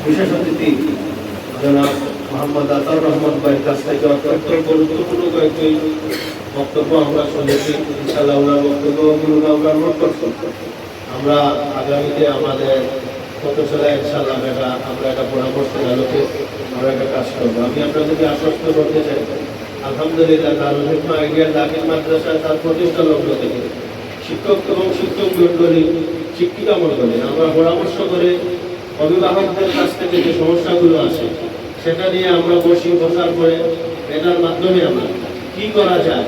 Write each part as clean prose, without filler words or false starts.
বিশেষ অতিথি জনাব মোহাম্মদ আতাউর রহমান ভাইয়ের কাছ থেকে অত্যন্ত গুরুত্বপূর্ণ কয়েকটি বক্তব্য আমরা শুনেছি। ইনশাআল্লাহ ওনার বক্তব্যগুলো আমরা নোট করছি। আমরা আগামীতে আমাদের কত চলে ইনশাআল্লাহ আমরা একটা পরামর্শের আলোকে আমরা একটা কাজ করবো। আমি আপনাদেরকে আশ্বস্ত করতে চাই, আলহামদুলিল্লাহ দারুল হিকমা আইডিয়াল দাখিল মাদ্রাসা তার প্রতিষ্ঠা লগ্ন থেকে শিক্ষক এবং শিক্ষক মণ্ডলী, শিক্ষিকা মণ্ডলী আমরা পরামর্শ করে অভিভাবকদের কাছ থেকে যে সমস্যাগুলো আসে সেটা নিয়ে আমরা বসার পরে এটার মাধ্যমে আমরা কি করা যায়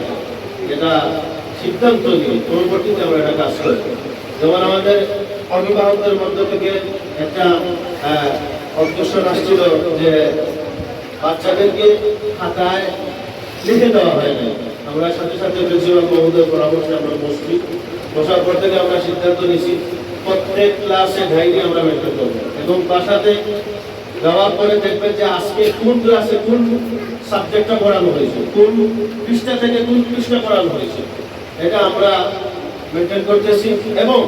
এটা সিদ্ধান্ত নিয়ে পরবর্তীতে আমরা এটা কাজ করি। যেমন আমাদের অভিভাবকদের মধ্য থেকে একটা অগ্রসর আসছিল যে বাচ্চাদেরকে খাতায় লিখে দেওয়া হয় না। আমরা সাথে সাথে প্রিন্সিপাল মহোদয়ের পরামর্শে আমরা বসার পর থেকে আমরা সিদ্ধান্ত নিয়েছি প্রত্যেক ক্লাসে ডায়েরি আমরা মেনটেন করবো এবং বাসাতে যাওয়ার পরে দেখবেন যে আজকে কোন ক্লাসে কোন সাবজেক্টটা পড়ানো হয়েছে, কোন পৃষ্ঠা থেকে কোন পৃষ্ঠা পড়ানো হয়েছে, এটা আমরা মেনটেন করতেছি। এবং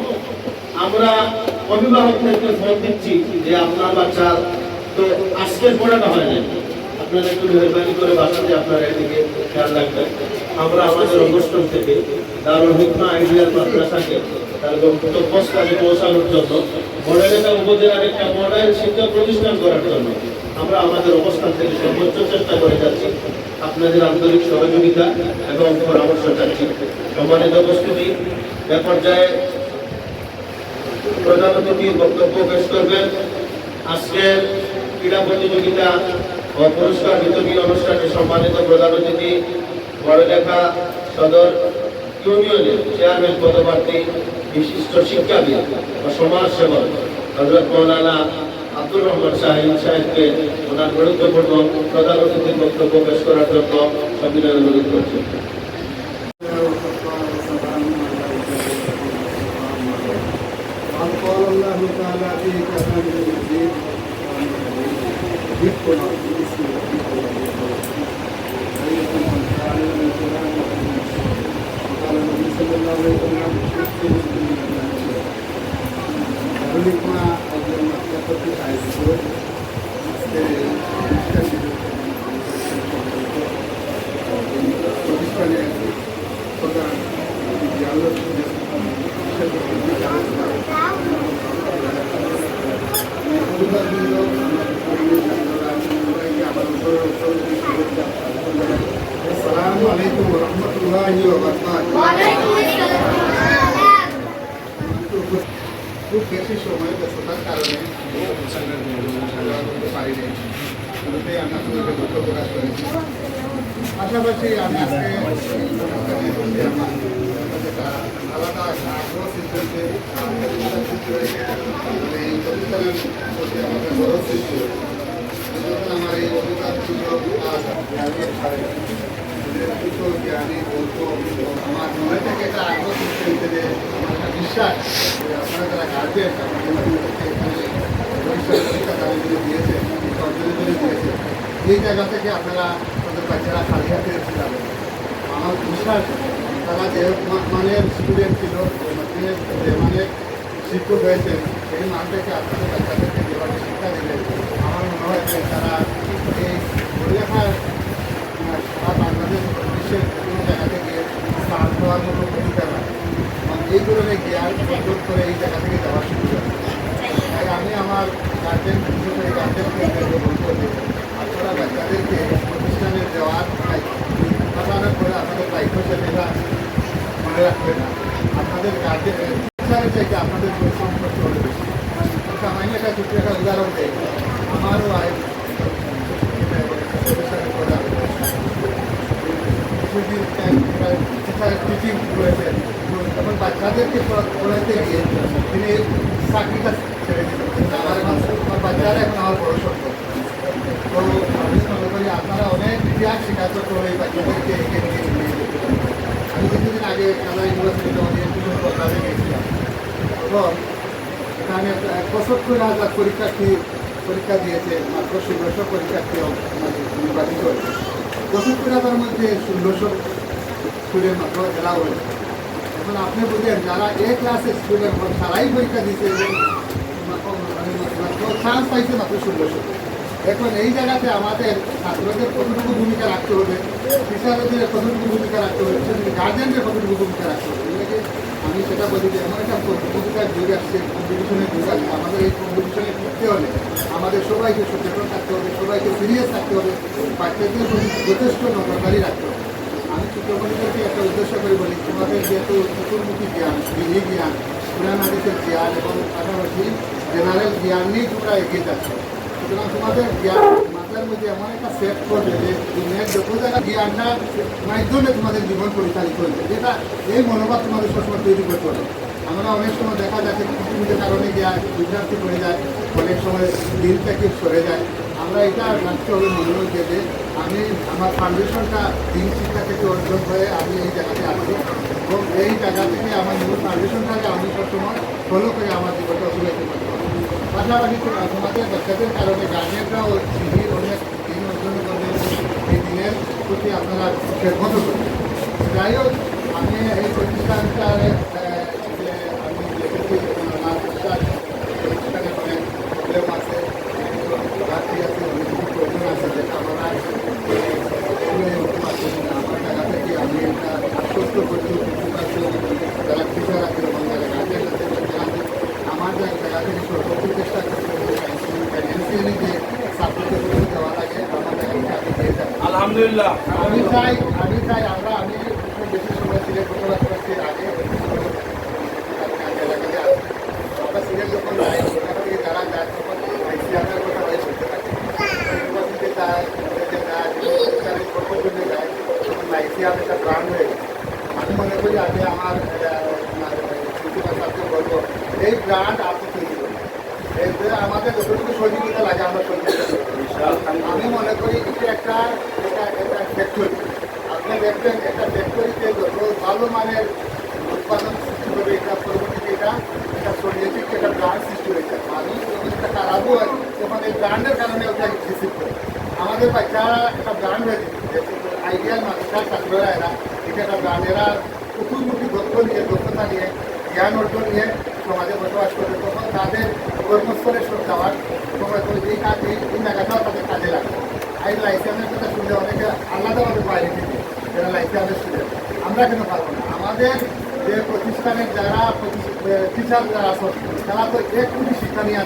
আমরা অভিভাবকদেরকে ফোন দিচ্ছি যে আপনার বাচ্চার তো আজকের পড়ানো হয় না, আপনারা একটু মেহরবানি করে বাসাতে আপনারা এদিকে খেয়াল রাখবেন। আমরা আমাদের অবস্থান থেকে দারুল হিকমা আইডিয়াল মাদ্রাসাকে তার গন্তব্যস্থলে পৌঁছানোর জন্য মডেলিকা উপজেলার একটা মডেল শিক্ষা প্রতিষ্ঠান করার জন্য আমরা আমাদের অবস্থান থেকে সর্বোচ্চ চেষ্টা করে যাচ্ছি। আপনাদের আন্তরিক সহযোগিতা এবং পরামর্শ চাচ্ছি। সম্মানিত উপস্থিতি, এ পর্যায়ে প্রধান অতিথি বক্তব্য পেশ করবেন। আজকের ক্রীড়া প্রতিযোগিতা ও পুরস্কার বিতরণী অনুষ্ঠানে সম্মানিত প্রধান অতিথি বড়লেখা সদর ইউনিয়নের চেয়ারম্যান পদপ্রার্থী বিশিষ্ট শিক্ষাবিদ ও সমাজসেবক হযরত মাওলানা আব্দুর রহমান সাহেবকে ওনার গুরুত্বপূর্ণ প্রধান অতিথির বক্তব্য পেশ করার জন্য সবিনয় অনুরোধ করছি। আসসালামুআলাইকুম ওয়া রাহমাতুল্লাহি ওয়া বারাকাতুহু। খুব বেশি সময় ব্যস্ততার কারণে পারিনি, আমি আপনাদের দুঃখ প্রকাশ করেছি। পাশাপাশি আমি আজকে আলাদা আগ্রহ সৃষ্টি হয়েছে, এই প্রতিষ্ঠানের প্রতি আমাদের বড় সৃষ্টি। আমার এই অভিজ্ঞতা ছিল জ্ঞানী বলতো আমার মনে থেকে একটা আগ্রহ সৃষ্টি হয়েছে যে আমার একটা বিশ্বাস আপনারা যারা গার্জেন পরীক্ষা তালিকা দিয়েছে, অর্জনের জন্য দিয়েছে, এই জায়গা থেকে আপনারা তাদের বাচ্চারা খালি হাতে যাবেন। আমার বিশ্বাস তারা যে মানের স্টুডেন্ট ছিল, যে মানের শিক্ষক হয়েছে, সেই মান থেকে আপনাদের বাচ্চাদেরকে যেভাবে শিক্ষা দেবেন, আমার মনে হয় যে তারা এই পড়ালেখার সারা বাংলাদেশ বিশ্বের কোনো জায়গা থেকে স্থান হওয়ার মতো অধিকার হয় এবং এই ধরনের জ্ঞান অর্জন করে এই জায়গা থেকে যাওয়ার সুবিধা। তাই আমি আমার গার্জেন বিশেষ করে গার্জেনকে বলবো যে আপনারা বাচ্চাদেরকে প্রতিষ্ঠানে দেওয়ার পাঠানোর পরে আপনাদের দায়িত্ব সেটা মনে রাখবেন না। আপনাদের গার্জেনের চাইতে আপনাদের পরিশ্রম করতে হবে বেশি। সামান্য একটা ছোট্ট একটা উদাহরণ দেয়, আমারও টিচিং করেছেন, তখন বাচ্চাদেরকে পড়াতে গিয়ে তিনি চাকরিটা ছেড়ে দিলেন। আমার বাচ্চারা এখন আমার বড় সত্য। তো আমি মনে করি আপনারা অনেক ইতিহাস শেখাতে করে এই বাচ্চাদেরকে এগিয়ে নিয়ে যেতে পারেন। আমি কিছুদিন আগে কালা ইউনিভার্সিটিতে অনেক প্রোগ্রামে গিয়েছিলাম এবং এখানে ৭৫,০০০ পরীক্ষা দিয়েছে, মাত্র ১৬০০ পরীক্ষার্থী নির্বাচিত হয়েছে। ৭৫,০০০ মধ্যে ১৬০০ স্টুডেন্ট মাত্র এলাও হয়েছে। এখন আপনি বুঝেন যারা এ ক্লাসের স্টুডেন্ট তারাই পরীক্ষা দিচ্ছে এবং তো চান্স পাইছে মাত্র 1600। এখন এই জায়গাতে আমাদের ছাত্রদের কতটুকু ভূমিকা রাখতে হবে, টিচারদের কতটুকু ভূমিকা রাখতে হবে, গার্জেনদের কতটুকু ভূমিকা রাখতে হবে, এগুলোকে আমি সেটা বলি যে এমন একটা প্রতিযোগিতার যুগ আসছে, কম্পিটিশনের যুগ আসছে। আমাদের এই কম্পিটিশনে টিকতে হলে আমাদের সবাইকে সচেতন থাকতে হবে, সবাইকে সিরিয়াস থাকতে হবে, বাচ্চাদের প্রতি যথেষ্ট নজরদারি রাখতে হবে। আমি শিক্ষকদেরকে একটা উদ্দেশ্য করে বলি, তোমাদের যেহেতু চতুর্মুখী জ্ঞান, বিধি জ্ঞান, কোরআন হাদিসের জ্ঞান এবং পাশাপাশি জেনারেল জ্ঞান নিয়ে তোমরা এগিয়ে যাচ্ছ, সুতরাং তোমাদের জ্ঞান মাথার মধ্যে এমন একটা সেট করবে যে দুনিয়ার যত জায়গা জ্ঞানটার মাধ্যমে তোমাদের জীবন পরিচালিত হয়েছে, যেটা এই মনোভাব তোমাদের সবসময় তৈরি করতে হবে। আমরা অনেক সময় দেখা যাচ্ছে কিছু কিছু কারণে জ্ঞান বিভ্রান্তি করে যায়, অনেক সময় দিন থেকে সরে যায়। আমরা এটা রাখতে হবে মনে হচ্ছে যে আমি আমার ফাউন্ডেশনটা দিন শিক্ষা থেকে অর্জন হয়ে আমি এই জায়গাতে আসি এবং এই জায়গা থেকে আমার মূল ফাউন্ডেশনটাকে আমি সবসময় ফলো করে আমার জীবনটা অতিবাহিত করতে হবে। পাশাপাশি তোমাদের বাচ্চাদের কারণে গার্জিয়ানরাও দিদির অনেক দিন অর্জন করবে, এই দিনের প্রতি আপনারা খেদমত করবেন। যাই হোক, আমি এই প্রতিষ্ঠানটার যে আমি দেখেছি আমার প্রতিষ্ঠানে অনেক প্রবলেম আছে, ঘাটতি আছে, অনেক কিছু প্রয়োজন আছে, যেটা আমরা আমার জায়গা থেকে আমি এটা আশ্বস্ত করছি যারা টিচার আছে এবং যারা গার্জেন আছে আমার জায়গা থেকে সর্বোচ্চ চেষ্টা করতে হবে ফাইন্যান্সিয়ালি যে সাপোর্টের দেওয়া লাগে আমার জায়গা থেকে আমি দিয়ে যাবো। আলহামদুলিল্লাহ। আমি চাই আমি বেশি সময় সিলেট বসবাস করছি আগে এলাকাতে আসি, আমরা সিলেট যখন যাই ওখান থেকে যারা যায় তখন আইসিআরের কথা হয়ে বলতে থাকে, ইউনিভার্সিটিতে যায়, কলেজে যায়, জন্য যায়, তখন আইসিআর একটা ব্রান্ড হয়ে গেছে। আমি মনে করি আমি আমার প্রিন্সিপাল স্যারকে বলবো এই ব্রান্ড আপনি তৈরি করবেন, এতে আমাদের যতটুকু সহযোগিতা লাগে আমরা সহযোগিতা করবো। আমি মনে করি এটা একটা ফ্যাক্টরি, আপনি দেখবেন একটা ফ্যাক্টরিতে যত ভালো মানের উৎপাদন সৃষ্টি হবে, এটা পরবর্তীতে এটা সরিয়েছে একটা ব্র্যান্ড সৃষ্টি হয়েছে। মানুষ যখন একটা খারাপও হয় তখন এই ব্র্যান্ডের কারণে ওটা রিসিভ করে। আমাদের বাচ্চারা একটা ব্র্যান্ড হয়েছে, আইডিয়াল মানুষরা ছাত্ররা এরা এটা একটা ব্র্যান্ড, এরা চতুর্মুখী দক্ষতা নিয়ে জ্ঞান অর্জন নিয়ে সমাজে বসবাস করবে, তখন তাদের কর্মস্থলে যাওয়ার সময় তো এই কাজ এই জায়গাটাও তাদের কাজে লাগবে। এই লাইসেন্সের কথা শুনলে অনেকে আলাদাভাবে বাইরে থেকে যারা লাইসেন্সের স্টুডেন্ট, আমরা কেন পারবো না? আমাদের যে প্রতিষ্ঠানের যারা টিচার যারা আছেন তারা তো এক কোটি শিক্ষা নিয়ে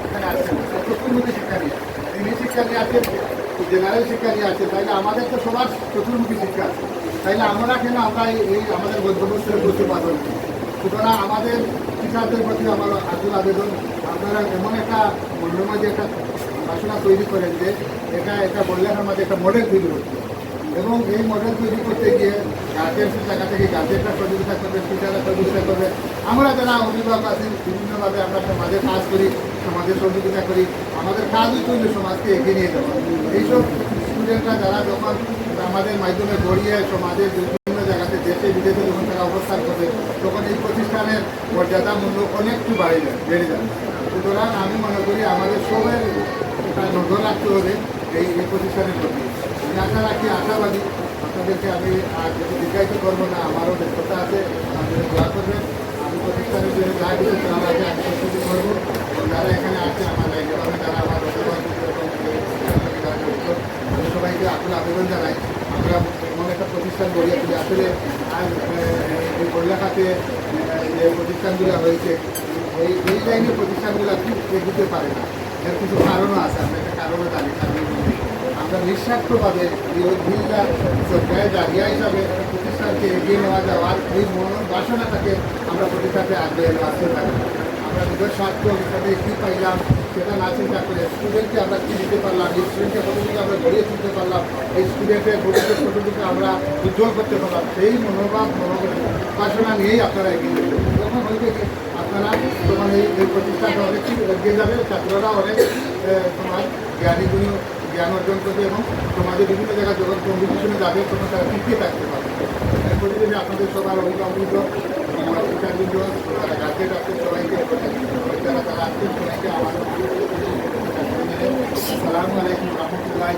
এখানে আসছেন, চতুর্মুখী শিক্ষা নিয়ে, তিনি শিক্ষা নিয়ে আসছেন, জেনারেল শিক্ষা নিয়ে আসছেন, তাইলে আমাদের তো সবার চতুর্মুখী শিক্ষা আছে, তাইলে আমরা কেন আমরা এই আমাদের গন্তব্যস্থলে করতে পারবো না? সুতরাং আমাদের টিচারদের প্রতি আমার আকুল আবেদন, আপনারা এমন একটা মূল্যমাঝে একটা বাসনা তৈরি করেন যে এটা বললে আমাদের একটা মডেল তৈরি করতে হবে এবং এই মডেল তৈরি করতে গিয়ে গার্জেন্সের জায়গা থেকে গার্জেনরা সহযোগিতা করবে, টিচাররা সহযোগিতা করবে, আমরা যারা অভিভাবক আছি বিভিন্নভাবে আমরা সমাজে কাজ করি, সমাজের সহযোগিতা করি, আমাদের কাজই চলবে সমাজকে এগিয়ে নিয়ে যাওয়া। এইসব স্টুডেন্টরা যারা যখন আমাদের মাধ্যমে গড়িয়ে সমাজের বিভিন্ন জায়গাতে দেশে বিদেশে যখন তারা অবস্থান করবে তখন এই প্রতিষ্ঠানের মর্যাদা মূল্য অনেকটু বেড়ে যাবে। সুতরাং আমি মনে করি আমাদের সবাই এটা নজর রাখতে হবে এই প্রতিষ্ঠানের প্রতি। আমি আশা রাখি, আশাবাদী, আপনাদেরকে আমি আর কিছু দীর্ঘায়িত করবো না, আমারও ব্যস্ততা আছে, আপনাদের দোয়া করবেন। আমি প্রতিষ্ঠানের জন্য যা কিছু করার আছে আমি প্রস্তুতি করবো এবং যারা এখানে আছে আমার লাইনভাবে যারা আমার আমি সবাইকে আকুল আবেদন জানাই, আমরা এমন একটা প্রতিষ্ঠান গড়িয়ে তুলি। আসলে আর এই বৈলাখাতে যে প্রতিষ্ঠানগুলো হয়েছে এই লাইনের প্রতিষ্ঠানগুলো খুব এগোতে পারে না, এর কিছু কারণও আছে, আমরা একটা কারণও জানি। আমরা নিঃস্বার্থভাবে জিল্লা সরকারের জায়গা হিসাবে প্রতিষ্ঠানকে এগিয়ে নেওয়া যাওয়ার এই বাসনাটাকে আমরা প্রতিষ্ঠানকে আগ্রহে নেওয়ার চেষ্টা করি। আমরা নিজের স্বার্থ হিসাবে কী পাইলাম সেটা না চিন্তা করে স্টুডেন্টকে আমরা কী দিতে পারলাম, এই স্টুডেন্টকে কতটুকু আমরা গড়িয়ে তুলতে পারলাম, এই স্টুডেন্টের ভবিষ্যৎ কতটুকু আমরা উজ্জ্বল করতে পারলাম, সেই মনোভাব বাসনা নিয়েই আপনারা এগিয়ে যাবেন। যখন হইবে কি আপনারা তখন এই প্রতিষ্ঠানটা অনেক কিছু এগিয়ে যাবে, ছাত্ররা অনেক তোমার জ্ঞান অর্জন করবে এবং সমাজে বিভিন্ন জায়গায় যখন কম্পিটিশনে যাবে তখন তারা টিকিয়ে থাকতে পারবে। এই পরিবেশে আপনাদের সবার অভিভাবক, শিক্ষাবৃন্দ, গার্জেন আছে, সবাইকে যারা তারা আসছেন সবাইকে আমার আসসালামু আলাইকুম রহমতুল্লাহ।